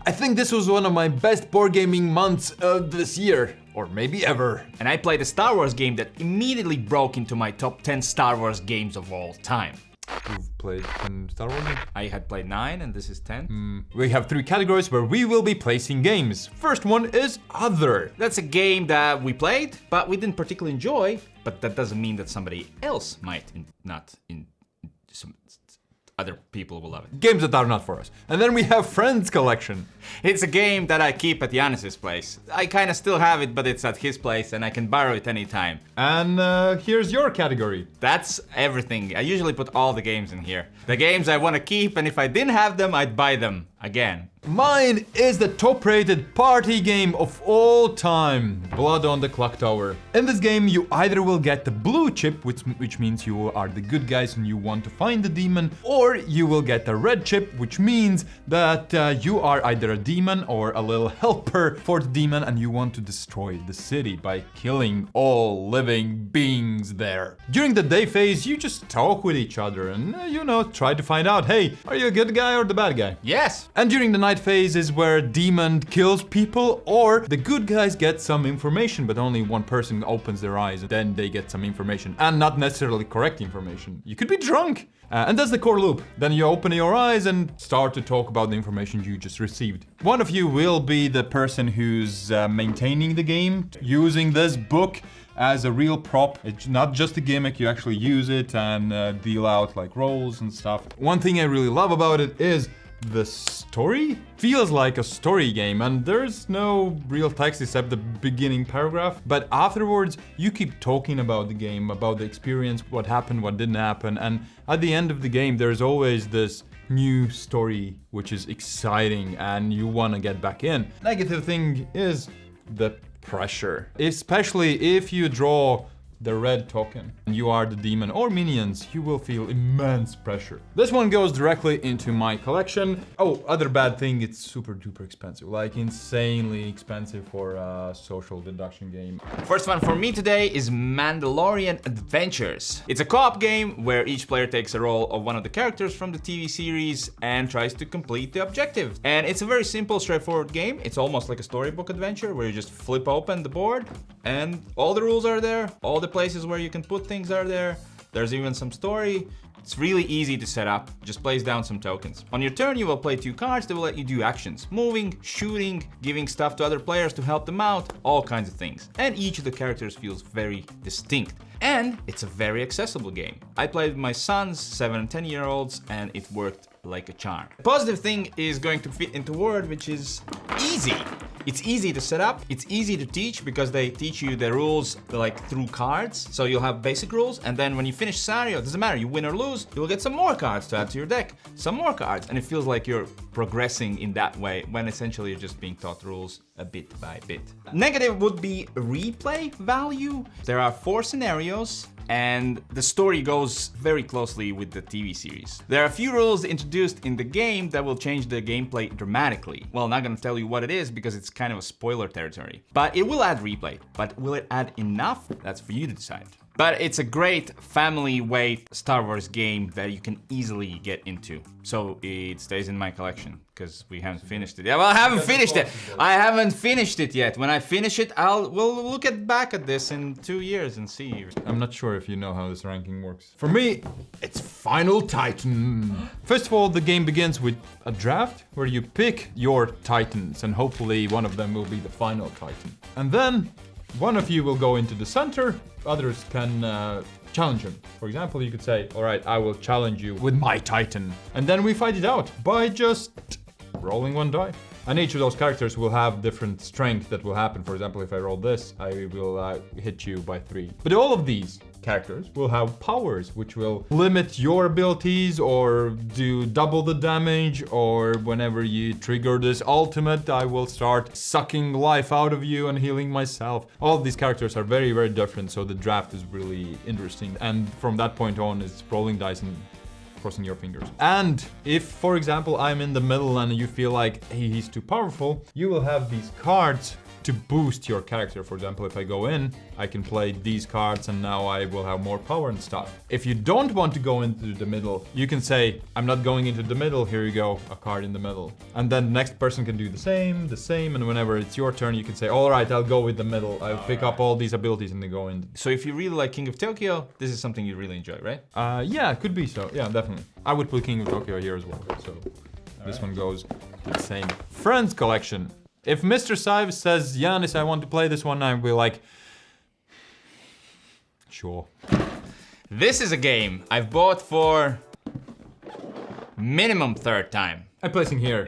I think this was one of my best board gaming months of this year, or maybe ever. And I played a Star Wars game that immediately broke into my top 10 Star Wars games of all time. You've played 10 Star Wars games? I had played 9 and this is 10. We have 3 categories where we will be placing games. First one is Other. That's a game that we played, but we didn't particularly enjoy, but that doesn't mean that somebody else might some other people will love it. Games that are not for us. And then we have Friends Collection. It's a game that I keep at Giannis's place. I kinda still have it, but it's at his place and I can borrow it anytime. And here's your category. That's everything. I usually put all the games in here. The games I wanna keep, and if I didn't have them, I'd buy them again. Mine is the top-rated party game of all time, Blood on the Clocktower. In this game, you either will get the blue chip, which means you are the good guys and you want to find the demon, or you will get the red chip, which means that you are either a demon or a little helper for the demon and you want to destroy the city by killing all living beings there. During the day phase, you just talk with each other and, try to find out, hey, are you a good guy or the bad guy? Yes! And during the night phase is where demon kills people or the good guys get some information, but only one person opens their eyes and then they get some information, and not necessarily correct information. You could be drunk. And that's the core loop. Then you open your eyes and start to talk about the information you just received. One of you will be the person who's maintaining the game, using this book as a real prop. It's not just a gimmick, you actually use it and deal out like rolls and stuff. One thing I really love about it is the story feels like a story game, and there's no real text except the beginning paragraph, but afterwards you keep talking about the game, about the experience, what happened, what didn't happen, and at the end of the game there's always this new story which is exciting and you want to get back in. Negative thing is the pressure, especially if you draw the red token and you are the demon or minions, you will feel immense pressure. This one goes directly into my collection. Oh, other bad thing, it's super duper expensive, like insanely expensive for a social deduction game. First one for me today is Mandalorian Adventures. It's a co-op game where each player takes a role of one of the characters from the TV series and tries to complete the objective. And it's a very simple, straightforward game. It's almost like a storybook adventure where you just flip open the board and all the rules are there, all the places where you can put things are there. There's even some story. It's really easy to set up, just place down some tokens. On your turn, you will play 2 cards that will let you do actions. Moving, shooting, giving stuff to other players to help them out, all kinds of things. And each of the characters feels very distinct. And it's a very accessible game. I played with my sons, 7 and 10-year-olds, and it worked like a charm. The positive thing is going to fit into word, which is easy. It's easy to set up, it's easy to teach because they teach you the rules like through cards. So you'll have basic rules, and then when you finish scenario, it doesn't matter, you win or lose, you will get some more cards to add to your deck, some more cards, and it feels like you're progressing in that way when essentially you're just being taught rules a bit by bit. Negative would be replay value. There are 4 scenarios, and the story goes very closely with the TV series. There are a few rules introduced in the game that will change the gameplay dramatically. Well, I'm not gonna tell you what it is because it's kind of a spoiler territory. But it will add replay. But will it add enough? That's for you to decide. But it's a great family-weight Star Wars game that you can easily get into. So it stays in my collection because we haven't finished it. Yeah, well, I haven't finished it. I haven't finished it yet. When I finish it, we'll look back at this in 2 years and see. I'm not sure if you know how this ranking works. For me, it's Final Titan. First of all, the game begins with a draft where you pick your titans and hopefully one of them will be the final titan. And then one of you will go into the center, others can challenge him. For example, you could say, all right, I will challenge you with my titan. And then we fight it out by just rolling 1 die. And each of those characters will have different strength that will happen. For example, if I roll this, I will hit you by 3. But all of these characters will have powers which will limit your abilities or do double the damage, or whenever you trigger this ultimate, I will start sucking life out of you and healing myself. All of these characters are very, very different, so the draft is really interesting. And from that point on, it's rolling dice and crossing your fingers. And if, for example, I'm in the middle and you feel like, hey, he's too powerful, you will have these cards to boost your character. For example, if I go in, I can play these cards and now I will have more power and stuff. If you don't want to go into the middle, you can say, I'm not going into the middle, here you go, a card in the middle. And then the next person can do the same, and whenever it's your turn, you can say, all right, I'll go with the middle. I'll pick up all these abilities and then go in. So if you really like King of Tokyo, this is something you really enjoy, right? Yeah, could be so. Yeah, definitely. I would put King of Tokyo here as well. So this one goes to the same. Friends collection. If Mr. Sive says, Giannis, I want to play this one, I'll be like, sure. This is a game I've bought for minimum third time. I'm placing here.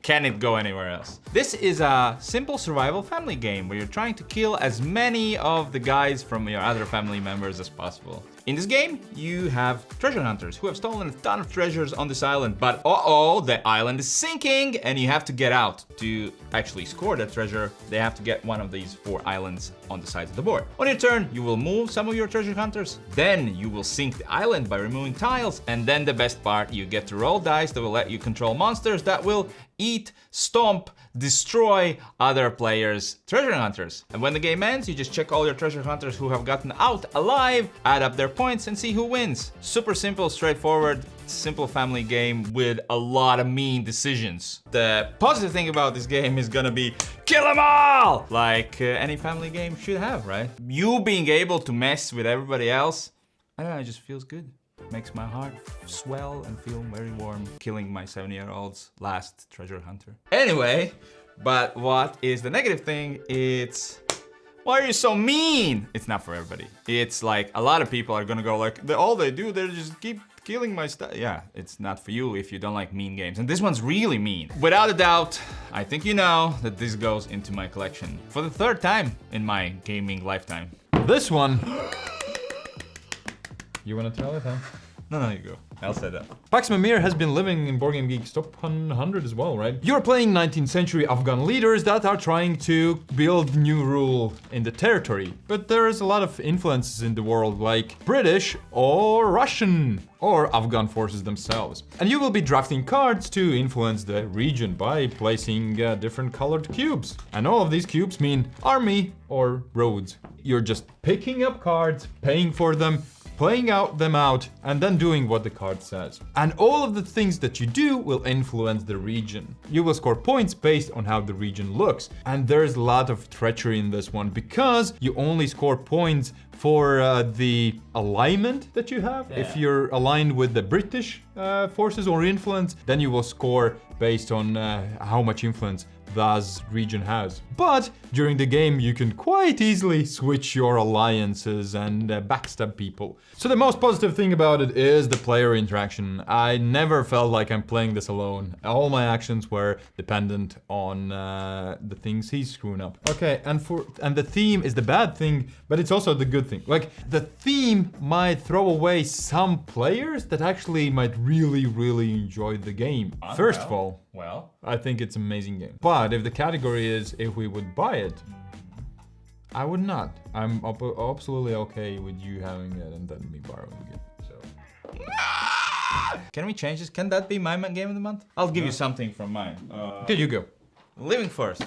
Can it go anywhere else? This is a simple survival family game where you're trying to kill as many of the guys from your other family members as possible. In this game, you have treasure hunters who have stolen a ton of treasures on this island, but the island is sinking and you have to get out. To actually score that treasure, they have to get one of these 4 islands on the sides of the board. On your turn, you will move some of your treasure hunters, then you will sink the island by removing tiles, and then the best part, you get to roll dice that will let you control monsters that will eat, stomp, destroy other players' treasure hunters. And when the game ends, you just check all your treasure hunters who have gotten out alive, add up their points and see who wins. Super simple, straightforward, simple family game with a lot of mean decisions. The positive thing about this game is gonna be kill them all! Like any family game should have, right? You being able to mess with everybody else, I don't know, it just feels good. Makes my heart swell and feel very warm, killing my 7-year-old's last treasure hunter. Anyway, but what is the negative thing? It's, why are you so mean? It's not for everybody. It's like, a lot of people are gonna go like, all they do, they just keep killing my stuff. Yeah, it's not for you if you don't like mean games. And this one's really mean. Without a doubt, I think you know that this goes into my collection for the 3rd time in my gaming lifetime. This one. You wanna tell it, huh? No, you go. I'll set up. Pax Pamir has been living in Board Game Geek's top 100 as well, right? You're playing 19th century Afghan leaders that are trying to build new rule in the territory. But there's a lot of influences in the world, like British or Russian or Afghan forces themselves. And you will be drafting cards to influence the region by placing different colored cubes. And all of these cubes mean army or roads. You're just picking up cards, paying for them, playing them out, and then doing what the card says. And all of the things that you do will influence the region. You will score points based on how the region looks. And there's a lot of treachery in this one because you only score points for the alignment that you have. Yeah. If you're aligned with the British forces or influence, then you will score based on how much influence that region has. But during the game, you can quite easily switch your alliances and backstab people. So the most positive thing about it is the player interaction. I never felt like I'm playing this alone. All my actions were dependent on the things he's screwing up. Okay, and the theme is the bad thing, but it's also the good thing. Like, the theme might throw away some players that actually might really enjoy the game. First of all, I think it's an amazing game. But if the category is if we would buy it, I would not. I'm absolutely okay with you having it and then me borrowing it. So. Can we change this? Can that be my game of the month? I'll give you something from mine. Okay, you go. Living First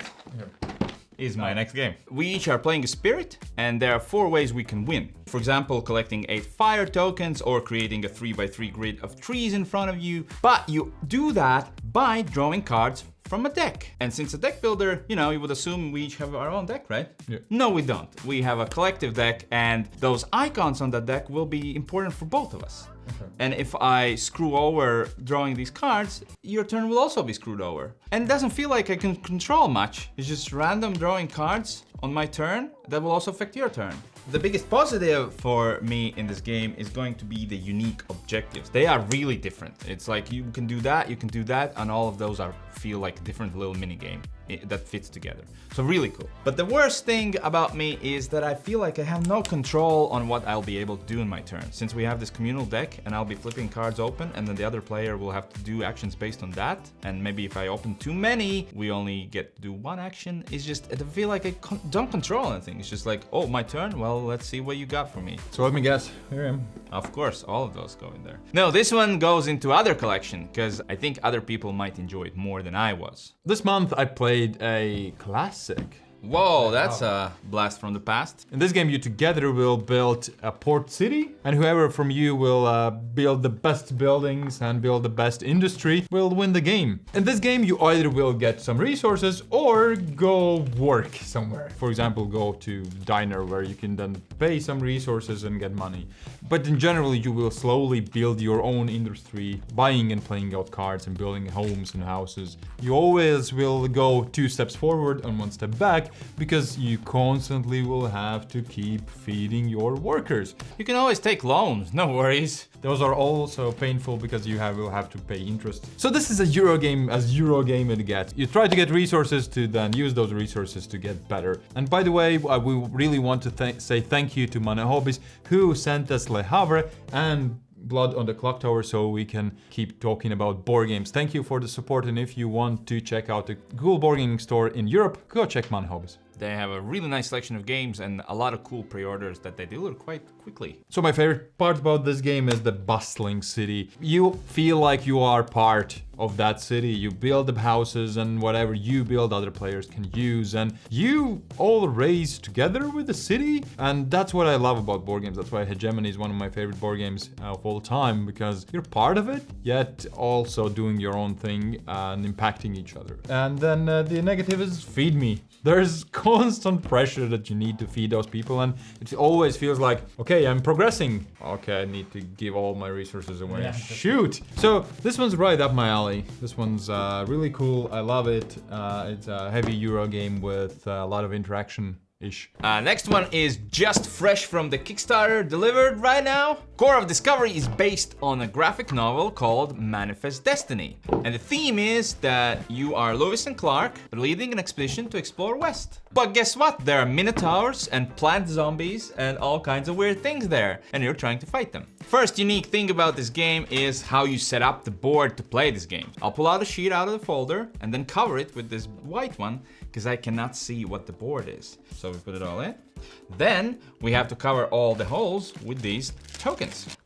is my next game. We each are playing a spirit, and there are 4 ways we can win. For example, collecting 8 fire tokens or creating a 3x3 grid of trees in front of you. But you do that by drawing cards from a deck. And since a deck builder, you would assume we each have our own deck, right? Yeah. No, we don't. We have a collective deck, and those icons on that deck will be important for both of us. Okay. And if I screw over drawing these cards, your turn will also be screwed over. And it doesn't feel like I can control much. It's just random drawing cards on my turn that will also affect your turn. The biggest positive for me in this game is going to be the unique objectives. They are really different. It's like you can do that, and all of those feel like a different little mini game that fits together. So really cool. But the worst thing about me is that I feel like I have no control on what I'll be able to do in my turn. Since we have this communal deck and I'll be flipping cards open, and then the other player will have to do actions based on that. And maybe if I open too many, we only get to do 1 action. It's just, I feel like I don't control anything. It's just like, oh, my turn? Well, Well, let's see what you got for me. So let me guess. Here I am. Of course, all of those go in there. No, this one goes into other collection, because I think other people might enjoy it more than I was. This month I played a classic. Whoa, that's a blast from the past. In this game, you together will build a port city, and whoever from you will build the best buildings and build the best industry will win the game. In this game, you either will get some resources or go work somewhere. For example, go to diner where you can then pay some resources and get money. But in general, you will slowly build your own industry, buying and playing out cards and building homes and houses. You always will go 2 steps forward and 1 step back, because you constantly will have to keep feeding your workers. You can always take loans, no worries. Those are also painful because you will have to pay interest. So this is a Euro game as Euro game it gets. You try to get resources to then use those resources to get better. And by the way, we really want to say thank you to Mane Hobbies, who sent us Le Havre and Blood on the Clocktower, so we can keep talking about board games. Thank you for the support, and if you want to check out the cool board gaming store in Europe, go check Mane Hobbies. They have a really nice selection of games and a lot of cool pre-orders that they deliver quite quickly. So my favorite part about this game is the bustling city. You feel like you are part of that city. You build the houses, and whatever you build other players can use, and you all race together with the city. And that's what I love about board games. That's why Hegemony is one of my favorite board games of all time, because you're part of it, yet also doing your own thing and impacting each other. And then the negative is feed me. There's constant pressure that you need to feed those people, and it always feels like, okay, I'm progressing. Okay, I need to give all my resources away. Yeah, shoot! So this one's right up my alley. This one's really cool. I love it. It's a heavy Euro game with a lot of interaction. Next one is just fresh from the Kickstarter, delivered right now. Core of Discovery is based on a graphic novel called Manifest Destiny. And the theme is that you are Lewis and Clark leading an expedition to explore West. But guess what? There are minotaurs and plant zombies and all kinds of weird things there, and you're trying to fight them. First unique thing about this game is how you set up the board to play this game. I'll pull out a sheet out of the folder and then cover it with this white one, because I cannot see what the board is. So we put it all in. Then we have to cover all the holes with these tokens.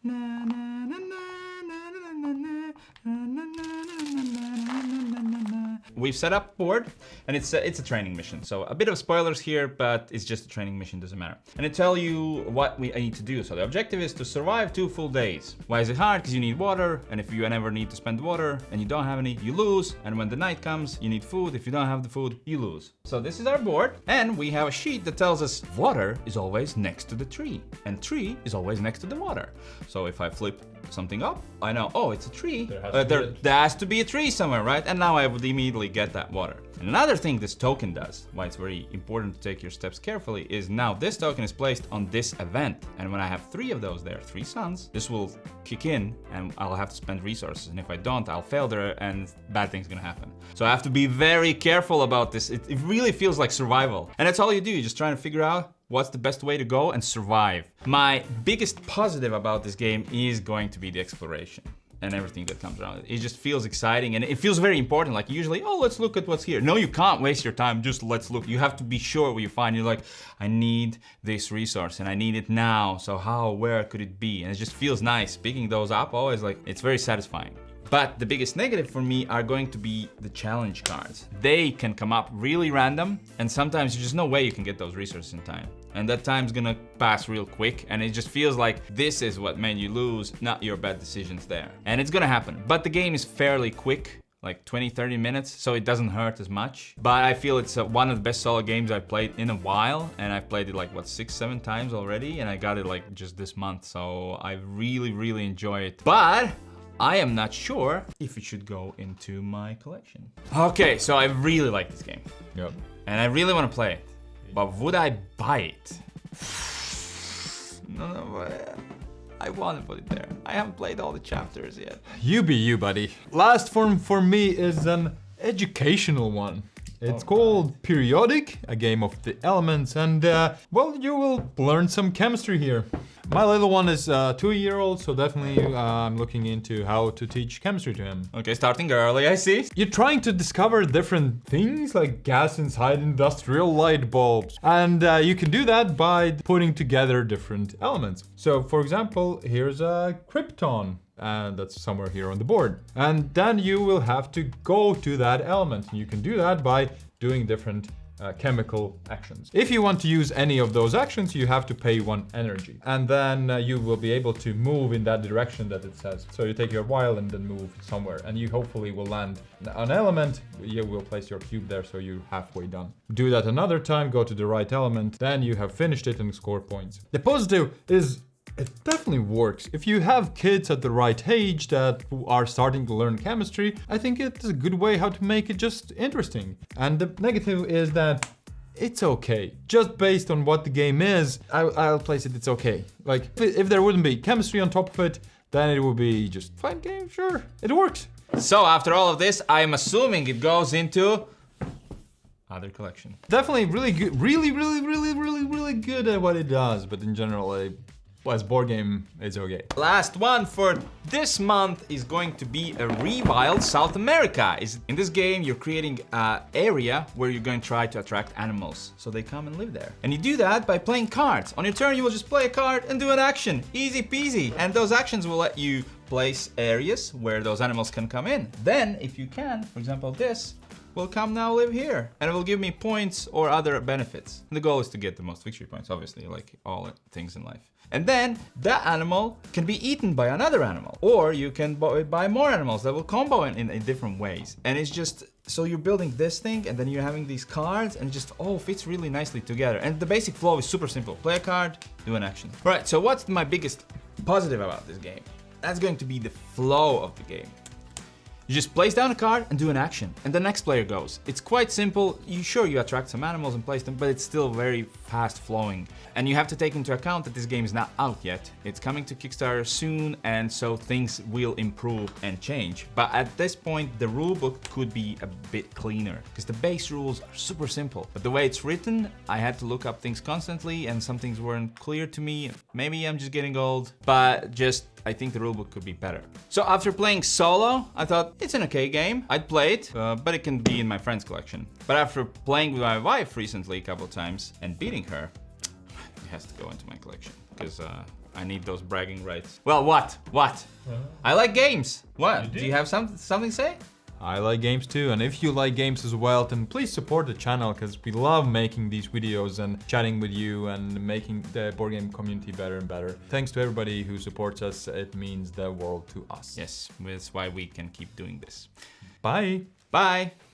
We've set up board, and it's a training mission. So a bit of spoilers here, but it's just a training mission, doesn't matter. And it tells you what I need to do. So the objective is to survive 2 full days. Why is it hard? Because you need water, and if you ever need to spend water and you don't have any, you lose. And when the night comes, you need food. If you don't have the food, you lose. So this is our board, and we have a sheet that tells us water is always next to the tree, and tree is always next to the water. So if I flip something up, I know, oh, it's a tree. There has to be a tree somewhere, right? And now I would immediately get that water. And another thing this token does, why it's very important to take your steps carefully, is now this token is placed on this event. And when I have 3 of those there, 3 suns, this will kick in and I'll have to spend resources. And if I don't, I'll fail there and bad things gonna happen. So I have to be very careful about this. It really feels like survival. And that's all you do. You're just trying to figure out what's the best way to go and survive. My biggest positive about this game is going to be the exploration and everything that comes around it. It just feels exciting, and it feels very important. Like usually, oh, let's look at what's here. No, you can't waste your time, just let's look. You have to be sure what you find. You're like, I need this resource and I need it now. So how, where could it be? And it just feels nice. Picking those up always, like, it's very satisfying. But the biggest negative for me are going to be the challenge cards. They can come up really random, and sometimes there's just no way you can get those resources in time. And that time's gonna pass real quick, and it just feels like this is what made you lose, not your bad decisions there. And it's gonna happen. But the game is fairly quick, like 20-30 minutes, so it doesn't hurt as much. But I feel it's one of the best solo games I've played in a while, and I've played it like, what, 6-7 times already, and I got it like just this month, so I really enjoy it. But I am not sure if it should go into my collection. Okay, so I really like this game. Yep. And I really want to play it. But would I buy it? No, I want to put it there. I haven't played all the chapters yet. You be you, buddy. Last form for me is an educational one. It's called Periodic, a game of the elements, and well, you will learn some chemistry here. My little one is 2-year-old, so definitely I'm looking into how to teach chemistry to him. Okay, starting early, I see. You're trying to discover different things like gas inside industrial light bulbs. And you can do that by putting together different elements. So for example, here's a krypton. And that's somewhere here on the board. And then you will have to go to that element. And you can do that by doing different chemical actions. If you want to use any of those actions, you have to pay 1 energy. And then you will be able to move in that direction that it says. So you take your while and then move somewhere. And you hopefully will land an element. You will place your cube there so you're halfway done. Do that another time, go to the right element. Then you have finished it and score points. The positive is it definitely works. If you have kids at the right age that are starting to learn chemistry, I think it's a good way how to make it just interesting. And the negative is that it's okay. Just based on what the game is, I'll place it, it's okay. Like, if there wouldn't be chemistry on top of it, then it would be just fine game, sure, it works. So after all of this, I'm assuming it goes into other collection. Definitely really good, really good at what it does, but in general, as board game, it's okay. Last one for this month is going to be a Rewild South America. In this game, you're creating an area where you're going to try to attract animals so they come and live there. And you do that by playing cards. On your turn, you will just play a card and do an action. Easy peasy. And those actions will let you place areas where those animals can come in. Then, if you can, for example, this will come now live here and it will give me points or other benefits. And the goal is to get the most victory points, obviously, like all things in life. And then that animal can be eaten by another animal, or you can buy more animals that will combo in different ways. And it's just, so you're building this thing and then you're having these cards and it just all fits really nicely together. And the basic flow is super simple. Play a card, do an action. Right, so what's my biggest positive about this game? That's going to be the flow of the game. You just place down a card and do an action, and the next player goes. It's quite simple. You attract some animals and place them, but it's still very fast flowing. And you have to take into account that this game is not out yet. It's coming to Kickstarter soon, and so things will improve and change. But at this point, the rulebook could be a bit cleaner, because the base rules are super simple. But the way it's written, I had to look up things constantly, and some things weren't clear to me. Maybe I'm just getting old, but I think the rulebook could be better. So after playing solo, I thought it's an okay game. I'd play it, but it can be in my friend's collection. But after playing with my wife recently a couple of times and beating her, it has to go into my collection because I need those bragging rights. Well, what? I like games. What? Do you have something to say? I like games too, and if you like games as well, then please support the channel because we love making these videos and chatting with you and making the board game community better and better. Thanks to everybody who supports us, it means the world to us. Yes, that's why we can keep doing this. Bye. Bye.